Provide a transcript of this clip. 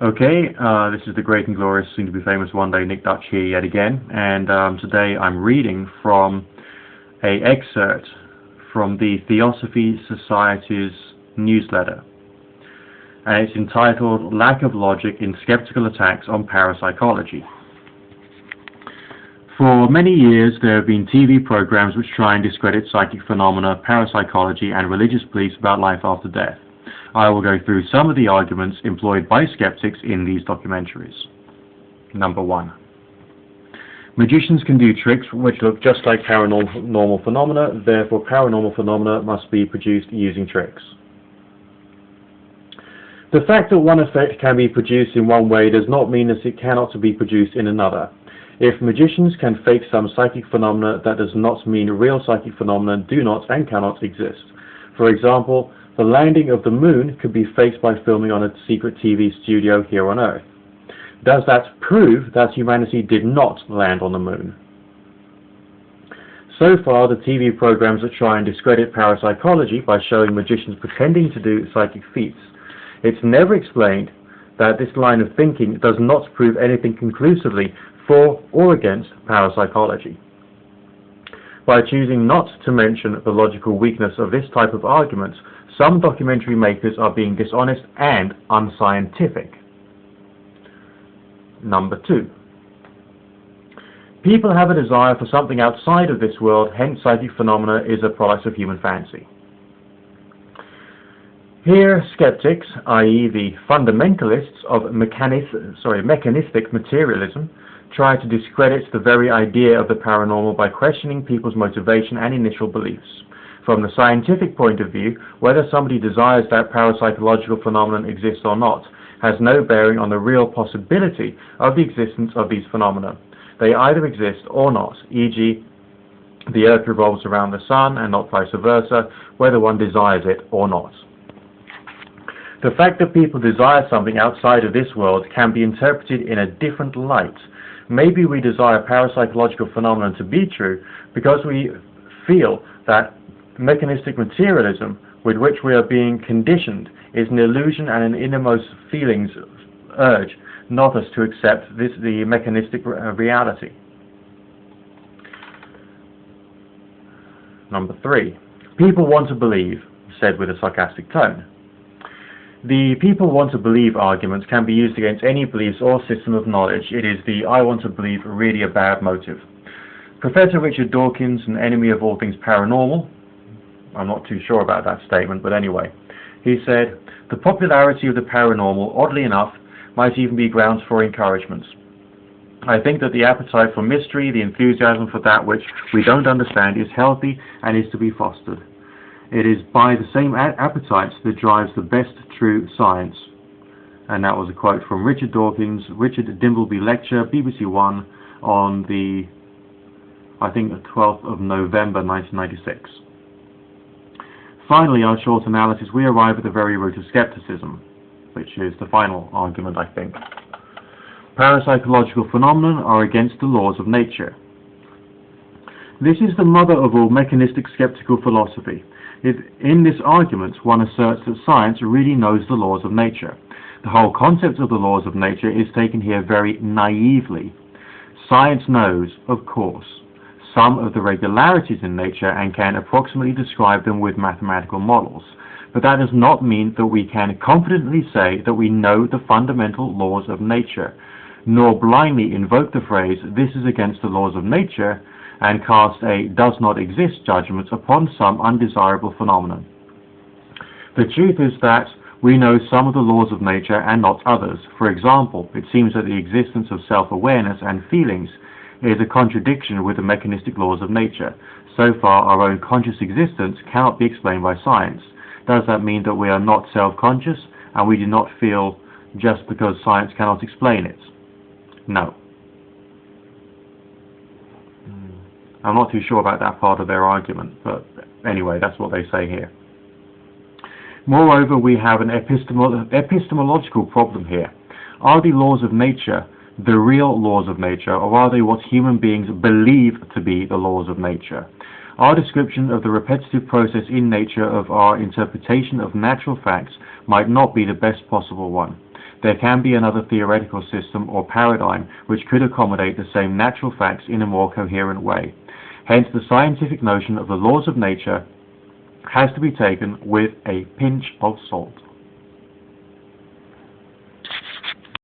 Okay, this is the great and glorious, soon to be famous one day Nick Dutch here yet again, and today I'm reading from an excerpt from the Theosophy Society's newsletter, and it's entitled Lack of Logic in Skeptical Attacks on Parapsychology. For many years there have been TV programs which try and discredit psychic phenomena, parapsychology and religious beliefs about life after death. I will go through some of the arguments employed by skeptics in these documentaries. Number 1. Magicians can do tricks which look just like paranormal phenomena, therefore paranormal phenomena must be produced using tricks. The fact that one effect can be produced in one way does not mean that it cannot be produced in another. If magicians can fake some psychic phenomena, that does not mean real psychic phenomena do not and cannot exist. For example, the landing of the moon could be faked by filming on a secret TV studio here on Earth. Does that prove that humanity did not land on the moon? So far, the TV programs that try and discredit parapsychology by showing magicians pretending to do psychic feats, it's never explained that this line of thinking does not prove anything conclusively for or against parapsychology. By choosing not to mention the logical weakness of this type of argument, some documentary makers are being dishonest and unscientific. Number 2. People have a desire for something outside of this world, hence psychic phenomena is a product of human fancy. Here, skeptics, i.e. the fundamentalists of mechanistic materialism, try to discredit the very idea of the paranormal by questioning people's motivation and initial beliefs. From the scientific point of view, whether somebody desires that parapsychological phenomenon exists or not has no bearing on the real possibility of the existence of these phenomena. They either exist or not, e.g. the Earth revolves around the Sun and not vice versa, whether one desires it or not. The fact that people desire something outside of this world can be interpreted in a different light. Maybe we desire parapsychological phenomena to be true because we feel that mechanistic materialism with which we are being conditioned is an illusion and an innermost feelings urge not us to accept the mechanistic reality. Number 3. People want to believe, said with a sarcastic tone. The people want to believe arguments can be used against any beliefs or system of knowledge. It is the I want to believe really a bad motive. Professor Richard Dawkins, an enemy of all things paranormal, I'm not too sure about that statement, but anyway, he said, the popularity of the paranormal, oddly enough, might even be grounds for encouragement. I think that the appetite for mystery, the enthusiasm for that which we don't understand is healthy and is to be fostered. It is by the same appetites that drives the best true science. And that was a quote from Richard Dawkins, Richard Dimbleby lecture, BBC One, on the, I think, the 12th of November 1996. Finally, our short analysis, we arrive at the very root of skepticism, which is the final argument, I think. Parapsychological phenomena are against the laws of nature. This is the mother of all mechanistic skeptical philosophy. In this argument, one asserts that science really knows the laws of nature. The whole concept of the laws of nature is taken here very naively. Science knows, of course, some of the regularities in nature and can approximately describe them with mathematical models. But that does not mean that we can confidently say that we know the fundamental laws of nature, nor blindly invoke the phrase, this is against the laws of nature, and cast a does not exist judgment upon some undesirable phenomenon. The truth is that we know some of the laws of nature and not others. For example, it seems that the existence of self-awareness and feelings is a contradiction with the mechanistic laws of nature. So far, our own conscious existence cannot be explained by science. Does that mean that we are not self-conscious and we do not feel just because science cannot explain it? No. I'm not too sure about that part of their argument, but anyway, that's what they say here. Moreover, we have an epistemological problem here. Are the laws of nature the real laws of nature, or are they what human beings believe to be the laws of nature? Our description of the repetitive process in nature of our interpretation of natural facts might not be the best possible one. there can be another theoretical system or paradigm which could accommodate the same natural facts in a more coherent way. Hence, the scientific notion of the laws of nature has to be taken with a pinch of salt.